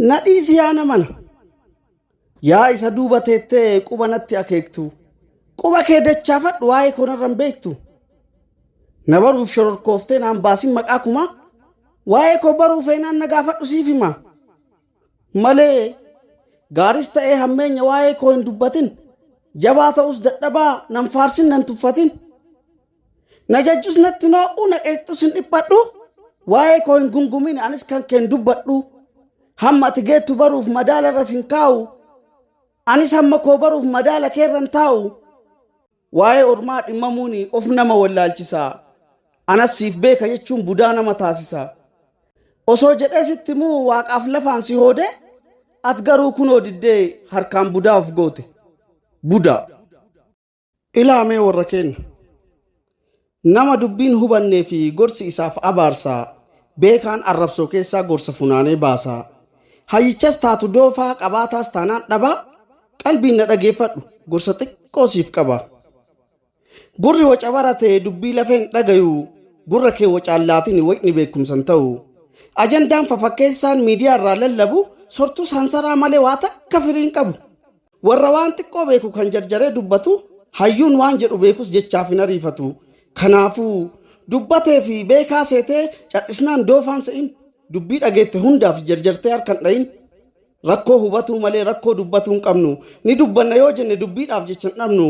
Nadhiisi yaa namana. Yaa isa duuba teettee quba natti akeektu. Quba kee dachaafadhu waa'ee koonarran beektu. Na baruuf shororkooftee naan baasin maqaa kumaa. Waa'ee koo baruuf eenaan na gaafadhu siif hima. Malee gaaris ta'ee hammeenya waa'ee koo hin dubbatin. Jabaa ta'us dadhabaa nan faarsin nan tuffatin. Na jajjus natti noo'uu na qeeqxus hin dhiphadhu. Waa'ee koo hin gungumin anis kan keen dubbadhu. Hamma ati geettu baruuf madaala irra sin kaa'u. Anis hamma koo baruuf madaala keerran taa'u. Waa'ee ormaa dhimmamuuni of nama wallaalchisaa. Anas siif beeka jechuun budaa nama taasisaa. Osoo jedhee sitti muu waaqaaf lafaan si hoode at garuu kunoo diddee harkaan budaa of goote. Budaa. Ilaamee warra keenya. Nama dubbiin hubannee fi gorsi isaaf abaarsaa. Beekaan arrabsoo keessaa gorsa funaanee baasaa. Hayyichas taatu doofaa qabaataas taanaan dhabaa. Qalbiin na dhageeffadhu gorsa xiqqoo siif qaba. Gurri waca baratee dubbii lafeen dhagayu. Gurra kee wacaallaatiin wayni beekumsan ta'u. Ajandaan fafakkeessaan miidiyaa irraa lallabu sortuu sansaraa malee waa takka firiin qabu. Warra waan xiqqoo beeku kan jarjaree dubbatu hayyuun waan jedhu beekus jechaaf hin ariifatu. Kanaafuu dubbatee fi beekaa seetee cadhisnaan doofaan se'in dubbii dhageette hundaaf jarjartee harkan dhayin. Rakkoo hubatuu malee rakkoo dubbatuu hin qabnu. Ni dubbanna yoo jenne dubbiidhaaf jecha hin dhabnu.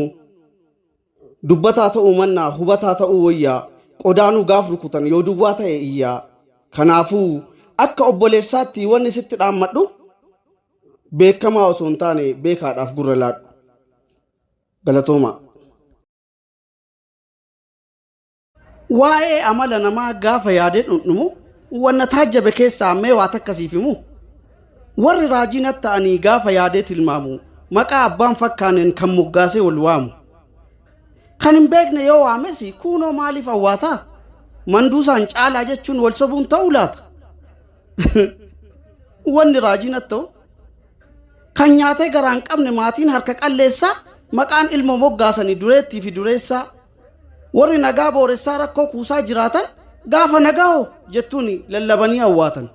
Dubbataa ta'uu mannaa hubataa ta'uu wayyaa. Qodaanuu gaaf rukutan yoo duwwaa ta'e iyyaa. Kanaafuu akka obboleessaatti wanni sitti dhaammadhu beekamaa osoo hin taane beekaadhaaf gurra laadhu. Galatooma. Waa'ee amala namaa gaafa yaadee dhundhumu wanna taajjabe keessaa mee waa takkasiif himu. Warri raajinat ta'anii gaafa yaadee tilmaamu maqaa abbaan fakkaaneen kan moggaasee wal waamu. Kan hin beekne yoo waames kunoo maaliif hawwaataa? Manduusaan caalaa jechuun wal sobuun ta'uu laata? Wanni raajinat ta'u kan nyaatee garaan qabne maatiin harka qalleessaa maqaan ilma moggaasanii dureettii fi dureessaa. Warri nagaa booressaa rakkoo kuusaa jiraatan gaafa nagaa'oo jettuun lallabanii hawwaatan.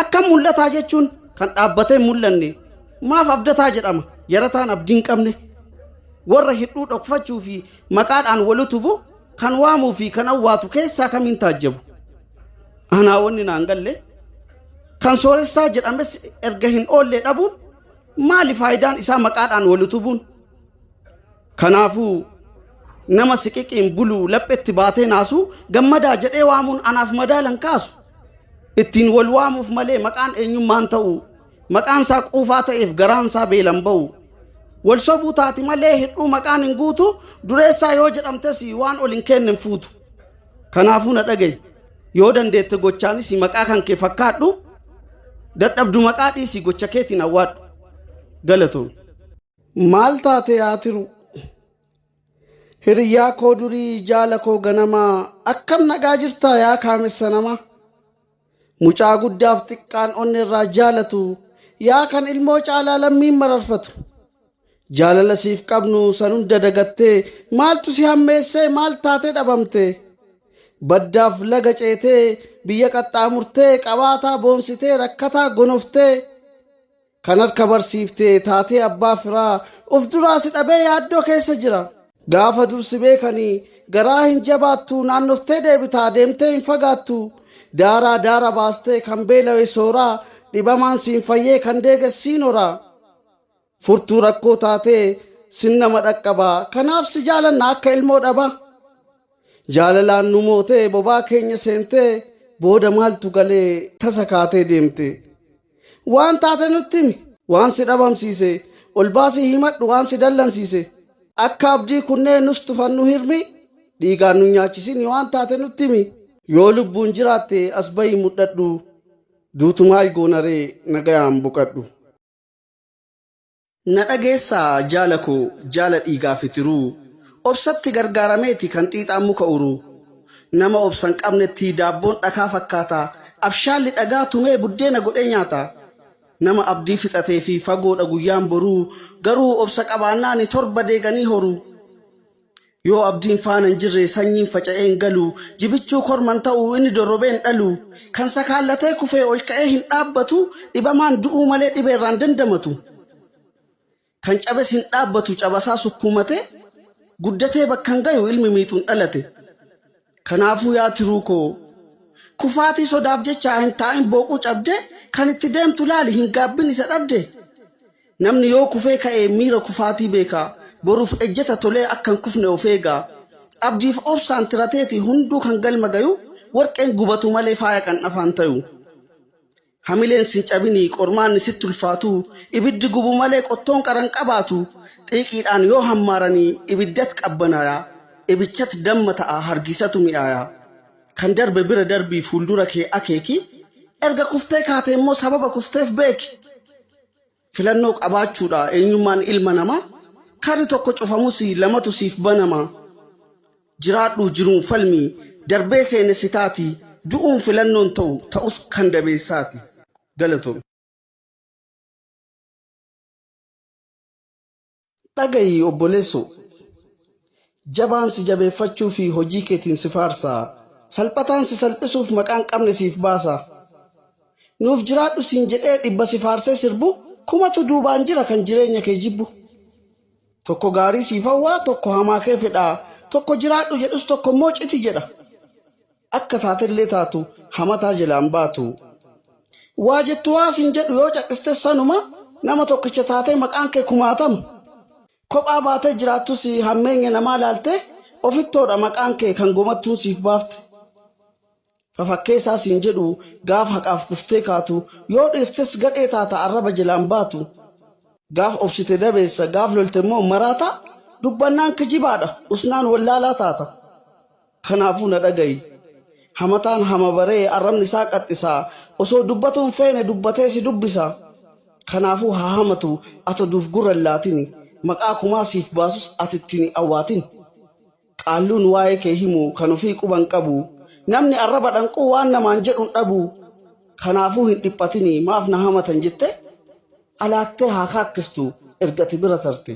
Akkam mul'ataa jechuun kan dhaabbatee mul'anne maaf abdataa jedhama yarataan abdiin qabne. Warra hidhuu dhokfachuu fi maqaadhaan wal utubu kan waamuu fi kan hawwaatu keessaa kamiin taajjabu. Anaa wanni naan galle kan sooressaa jedhames erga hin oollee dhabuun maali faayidaan isaa maqaadhaan wal utubuun? Kanaafuu nama siqiqiin buluu laphetti baatee naasuu gammadaa jedhee waamuun anaaf madaalan kaasu. Ittiin wal waamuuf malee maqaan eenyummaan ta'u maqaan isaa quufaa ta'eef garaan isaa beelan ba'u. Wal sobuu taati malee hidhuu maqaan hin guutu dureessaa yoo jedhamtes waan ol hin kenne fuutu. Kanaafuu na dhagaye yoo dandeette gochaanis maqaa kan kee fakkaadhu dadhabdu maqaa dhiisii gocha keetiin hawwaadhu. Galatoom. Maal taate yaatiru? Hiriyyaa koo durii jaala koo ganamaa akkam nagaa jirtaa yaa kaamessa namaa? Mucaa guddaaf xiqqaan onni irraa jaalatu yaa kan ilmoo caalaa lammiin mararfatu. Jaalala siif qabnu san hunda dagattee maaltu si hammeessee maal taatee dhabamte? Baddaaf laga ceetee biyya qaxxaamurtee qabaataa boonsitee rakkataa gonoftee kan harka barsiiftee taatee abbaa firaa of duraa si dhabee yaaddoo keessa jira. Gaafa dursi beekanii garaa hin jabaattu naannoftee deebitaa deemtee hin fagaattu. Daaraa daara baastee kan beela'e sooraa dhibamaan siin fayyee kan deegessiin horaa. Furtuu rakkoo taatee sin nama dhaqqabaa kanaaf si jaalanna akka ilmoo dhabaa. Jaalalaan nu mootee bobaa keenya seentee booda maaltu galee tasa kaatee deemte. Waan taate nutti himi waan si dhabamsiise ol baasii himadhu waan si dallansiise. Akka abdii kunneen nus tufannu hirmi dhiigaan nu nyaachisin waan taate nutti himi. Yoo lubbuun jiraatte as bayii mudhadhu duutumaa goonaree nagayaan boqadhu. Na dhageessaa jaala koo jaala dhiigaa fitiruu obsatti gargaarameeti kan xiixaan muka uruu. Nama obsan qabnetti daabboon dhakaa fakkaata abshaalli dhagaa tumee buddeena godhee nyaata. Nama abdii fixatee fi fagoodha guyyaan boruu garuu obsa qabaannaan torba deeganii horuu. yoo abdiin faana hin jirre sanyiin faca'een galu jibichuu korman ta'uu inni dorrobeen dhalu kan sakaallatee kufee ol ka'ee hin dhaabbatu dhibamaan du'uu malee dhibeerraan dandamatu kan cabes hin dhaabbatu cabasaa sukkuumate guddatee bakkan gayu ilmi miixuun dhalate kanaafuu yaa tiruu koo kufaatii sodaaf jecha hin taa'in booquu cabde kan itti deemtu laali hin gaabbin isa dhabde namni yoo kufee ka'ee miira kufaatii beekaa boruuf ejjeta tolee akkan kufne of eegaa abdiif obsaan tirateeti hunduu kan galma gayu warqeen gubatu malee faaya kan afaan ta'u hamileen sin cabinii qormaanni sitti ulfaatu ibiddi gubu malee qottoon qaran qabaatu xiiqiidhaan yoo hammaaranii ibiddat qabbanaaya ibichat damma ta'a hargisatu mi'aaya kan darbe bira darbii fuuldura kee akeeki erga kuftee kaate immoo sababa kufteef beeki filannoo qabaachuudha eenyummaan ilma namaa kari tokko cufamus lamatu siif banama jiraadhu jiruun falmi darbee seene sitaati du'uun filannoon ta'us kan dabeessaati galatoom dhagayi obboleesso jabaan si jabeeffachuu fi hojii keetiin si faarsaa salphataan si salphisuuf maqaan qabne siif baasa nuuf jiraadhu siin jedhee dhibba si faarsee sirbu kumatu duubaan jira kan jireenya kee jibbu tokko gaarii siif hawwaa tokko hamaa kee fedhaa tokko jiraadhu jedhus tokko immoo citi jedha akka taatellee taatu hamataa jalaan baatu waa jettu waa siin jedhu yoo caqiste sanuma nama tokkicha taatee maqaan kee kumaatama kophaa baatee jiraattus hammeenya namaa laalte ofittoodha maqaan kee kan gomattuun siif baafte fafakkeessaa siin jedhu gaaf haqaaf kuftee kaatu yoo dhiiftes gadhee taata arraba jalaan baatu gaaf obsite dabeessa gaaf lolte immoo maraata dubbannaan kijibaadha usnaan wallaalaa taata kanaafuu na dhagayi hamataan hama baree arrabni isaa qaxxisaa osoo dubbatuun feene dubbatee si dubbisa kanaafuu haa hamatu ato duuf gurra laatini maqaa kumaa siif baasus atittini awwaatin qaalluun waa'ee kee himu kan ofii quban qabu namni arraba dhanquu waan namaan jedhuun dhabu kanaafuu hin dhiphatini maaf na hamatan jette alaattee haa kaakkistu ergati bira tarte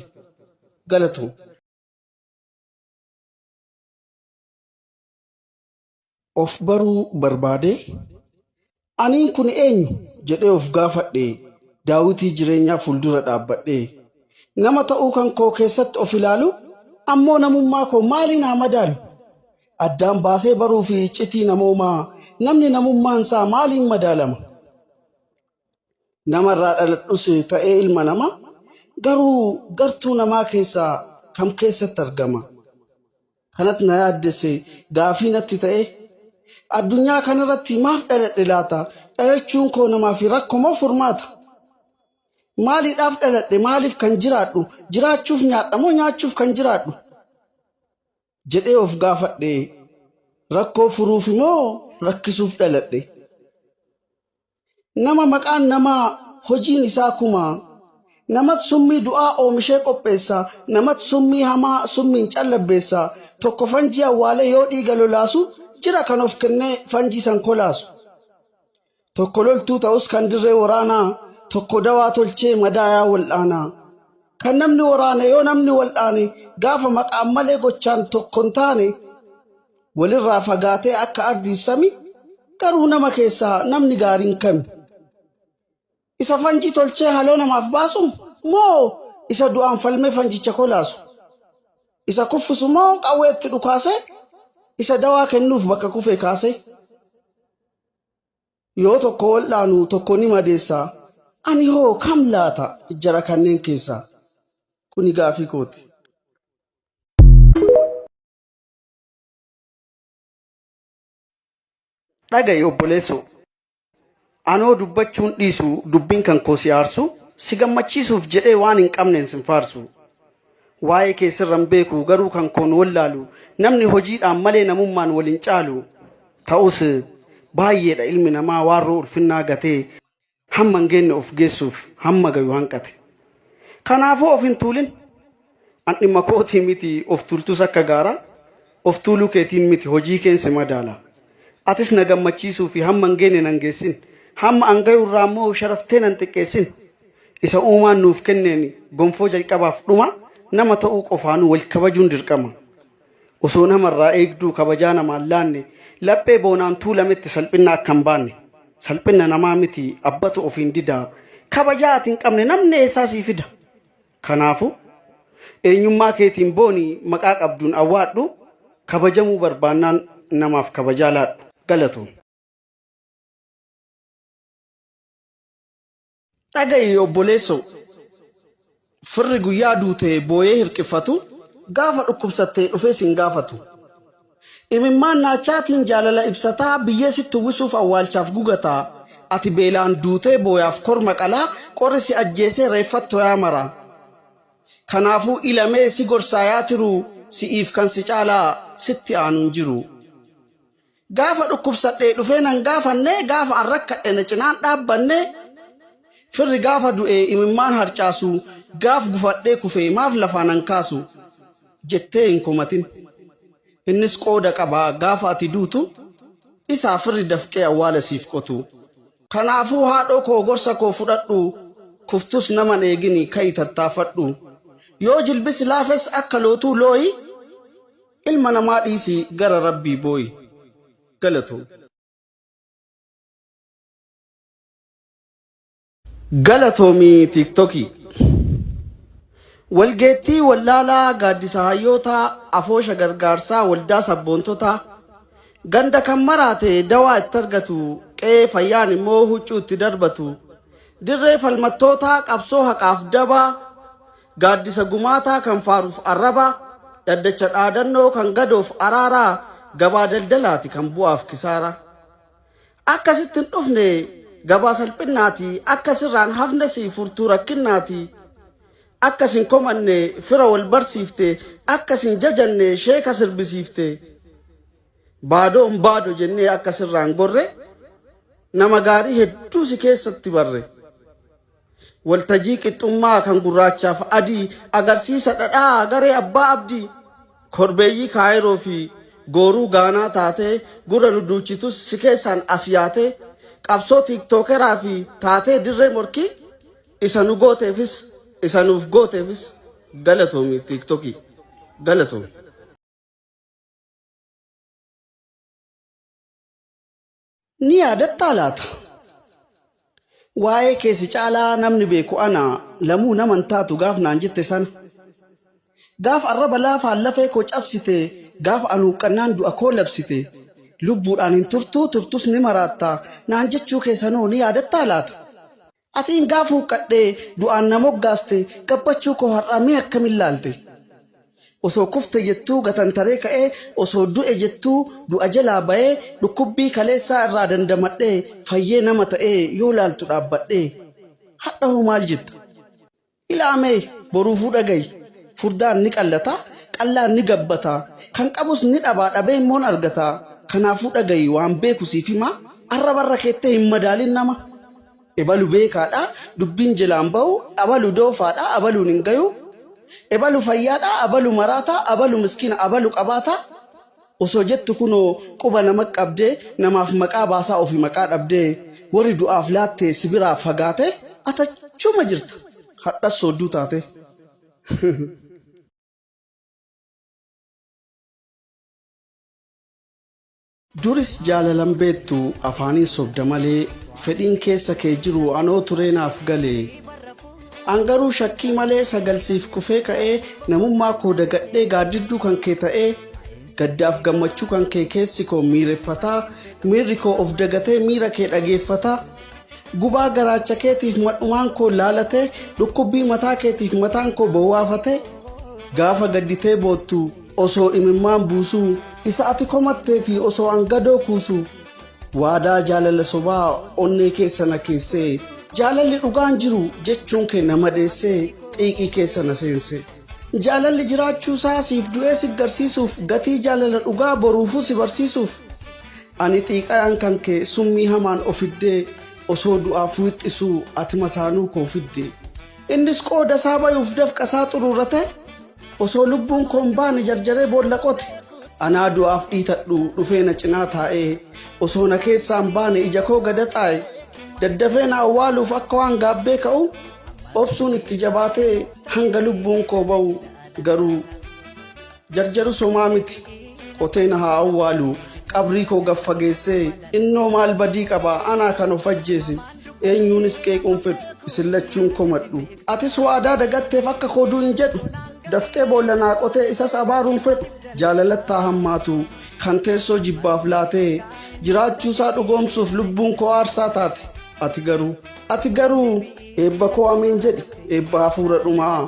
galatoom of baruu barbaade aniin kun eenyu jedhee of gaafadhe daawitii jireenyaa fuuldura dhaabbadhe nama ta'uu kan koo keessatti of ilaalu ammoo namummaa koo maaliin haa madaalu addaan baasee baruu fi citii namoomaa namni namummaan isaa maaliin madaalama namarraa dhaladhus ta'ee ilma nama garuu gartuu namaa keessaa kam keessatti argama kanatti na yaaddesse gaafii natti ta'e addunyaa kanarratti maaf dhaladhe laata dhalachuun koo namaaf rakkoo moo furmaata maaliidhaaf dhaladhe maaliif kan jiraadhu jiraachuuf nyaadha moo nyaachuuf kan jiraadhu jedhee of gaafadhe rakkoo furuuf moo rakkisuuf dhaladhe nama maqaan namaa hojiin isaa kumaa namat summii du'aa oomishee qopheessa namat summii hamaa summiin callabbeessa tokko fanjii awwaalee yoo dhiiga lolaasu jira kan of kennee fanjii san kolaasu tokko loltuu ta'us kan dirree waraanaa tokko dawaa tolchee madaayaa wal'aanaa kan namni waraane yoo namni wal'aane gaafa maqaan malee gochaan tokkon taane walirraa fagaatee akka ardiif sami garuu nama keessaa namni gaariin kami isa fanjii tolchee haloo namaaf baasu moo isa du'aan falmee fanjicha kolaasu isa kuffisu moo qawweetti dhukaase isa dawaa kennuuf bakka kufee kaase yoo tokko wal'aanu tokko ni madeessaa ani hoo kam laata jara kanneen keessaa kuni gaafii kooti. dhagayi obboleessoo anoo dubbachuun dhiisu dubbiin kan koo si aarsu si gammachiisuuf jedhee waan hin qabneen sin faarsu waa'ee keessirran beeku garuu kan koon wallaalu namni hojiidhaan malee namummaan waliin caalu ta'us baay'eedha ilmi namaa waarroo ulfinnaa gatee hamma hin geenne of geessuuf hamma gayu hanqate kanaafuu of hin tuulin an dhimma kootii miti of tuultus akka gaara of tuuluu keetiin miti hojii keensi madaala atis na gammachiisuu fi hamma hin geenne nan geessin hamma an gayu irraa immoo sharaftee nan xiqqeessin isa uumaan nuuf kenneen gonfoo jalqabaaf dhuma nama ta'uu qofaanuu wal kabajuun dirqama osoo namarraa eegduu kabajaa namaan laanne laphee boonaan tuulametti salphina akka hin baanne salphina namaa miti abbatu ofiin didaa kabajaa ati hin qabne namni eessaa sii fida kanaafu eenyummaa keetiin boonii maqaa qabduun awwaadhu kabajamuu barbaannaan namaaf kabajaa laadhu galatoon. Dhaga'i obboleessoo firri guyyaa duutee booyee hirqifatu gaafa dhukkubsattee dhufee sin gaafatu imimmaan naachaatiin jaalala ibsataa biyyee sitti uwwisuuf awwaalchaaf gugataa ati beelaan duutee booyaaf korma qalaa qorri si ajjeesee reeffatto yaa maraa kanaafuu ilamee si gorsaayaa tiru si'iif kan si caalaa sitti aanuun jiru gaafa dhukkubsadhee dhufee nan gaafannee gaafa an rakkadhe na cinaan dhaabbanne firri gaafa du'ee imimmaan harcaasu gaaf gufadhee kufee maaf lafaan an kaasu jettee hin komatin innis qooda qabaa gaafa ati duutu isaa firri dafqee awwaala siif qotu kanaafuu haadhoo koo gorsa koo fudhadhu kuftus naman eegini ka'i tattaafadhu yoo jilbisi laafes akka lootuu looyi ilma namaa dhiisi gara rabbii booyi galatoon. Galatoomii tiktokii walgeettii wallaalaa gaaddisa hayyoota afoosha gargaarsaa waldaa sabboontota ganda kan maraate dawaa itti argatu qe'ee fayyaan immoo huccuu itti darbatu dirree falmattoota qabsoo haqaaf dabaa gaaddisa gumaataa kan faaruuf arraba dhaddacha dhaadannoo kan gadoof araaraa gabaa daldalaati kan bu'aaf kisaara akkasittiin dhufne gabaa salphinnaati akkasirraan hafne si furtuu rakkinnaati akkasin komanne fira wal barsiifte akkasin jajanne sheeka sirbisiifte baadoon baado jennee akkasirraan gorre nama gaarii hedduu si keessatti barre waltajii qixxummaa kan gurraachaaf adii agarsiisa dhadhaa garee abbaa abdii korbeeyyii kaayiroo fi gooruu gaanaa taatee gura nu duuchitus si keessaan as yaatee qabsoo tiktookeraa fi taatee dirree morkii isa nu gooteefis isa nuuf gooteefis galatoomi tiktokii galatoomi. Ni yaadattaa laata waa'ee keessi caalaa namni beeku ana lamuu naman taatu gaaf naan jette sana gaaf arraba laafaan lafee koo cabsite gaaf anuuqqannaan du'a koo labsite lubbuudhaan hin turtus ni maraatta naan jechuu keessanoo ni yaadattaa laata atiin gaaf huqqadhee du'aan na moggaaste gabbachuu koo har'amee akkamiin laalte osoo kufte jettuu gatantaree ka'ee osoo du'e jettuu du'a jalaa ba'ee dhukkubbii kaleessaa irraa dandamadhee fayyee nama ta'ee yoo laaltu dhaabbadhee hadha'uu maal jetta ilaamee boruufuu dhagayi furdaan ni qallata qallaan ni gabbata kan qabus ni dhabaa dhabee immoon argata kanaafuu dhagayi waan beeku siif himaa arrabarra keettee hin madaalin nama ebalu beekaadha dubbiin jilaan ba'u abalu doofaadha abaluun hin gayu ebalu fayyaadha abalu maraata abalu miskiina abalu qabaata osoo jettu kunoo quba nama qabdee namaaf maqaa baasaa ofii maqaa dhabdee warri du'aaf laattee sibiraa fagaate atachuma jirta hadhas soodduu taate. Duris jaalalan beektu afaaniin sobda malee fedhiin keessa kee jiru anoo tureenaaf galee angaruu shakkii malee sagalsiif kufee ka'ee namummaa koo dagadhee gaaddidduu kan kee ta'ee gaddaaf gammachuu kan kee keessi koo miireffataa miirri koo of dagatee miira kee dhageeffataa gubaa garaacha keetiif madhumaan koo laalatee dhukkubbii mataa keetiif mataan koo bowwaafatee gaafa gadditee boottu osoo imimmaan buusuu isa ati komattee fi osoo angadoo kuusuu waadaa jaalala sobaa onnee keessa na keessee jaalalli dhugaan jiru jechuun kee nama deessee xiiqii keessa na seense jaalalli jiraachuusaa siif du'ee si garsiisuuf gatii jaalala dhugaa boruufuu si barsiisuuf ani xiiqayaan kan kee summii hamaan ofiddee osoo du'aaf wixxisuu ati masaanuu koo fiddee innis qooda isaa bayuuf dafqasaa xururrate osoo lubbuun koon baane jarjaree boolla qote anaa du'aaf dhiitadhu dhufee na cinaa taa'ee osoo na keessaan baane ija koo gada xaa'e daddafee na awwaaluuf akka waan gaabbee ka'u obsuun itti jabaatee hanga lubbuun koo ba'u garuu jarjaru somaa miti qoteen haa awwaalu qabrii koo gaffageessee innoo maal badii qaba anaa kan of ajjeese eenyuunis qeequun fedhu isin lachuun komadhu atis waadaa dagatteef akka kooduu hin jedhu daftee boollanaa qotee isas abaaruun fedhu jaalalattaa hammaatu kan teessoo jibbaaf laatee jiraachuusaa dhugoomsuuf lubbuun koo aarsaa taate ati garuu eebba koo amiin jedhi eebba hafuura dhumaa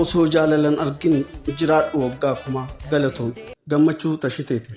osoo jaalalan argin jiraadhu waggaa kumaa galatoon gammachuu tashiteeti.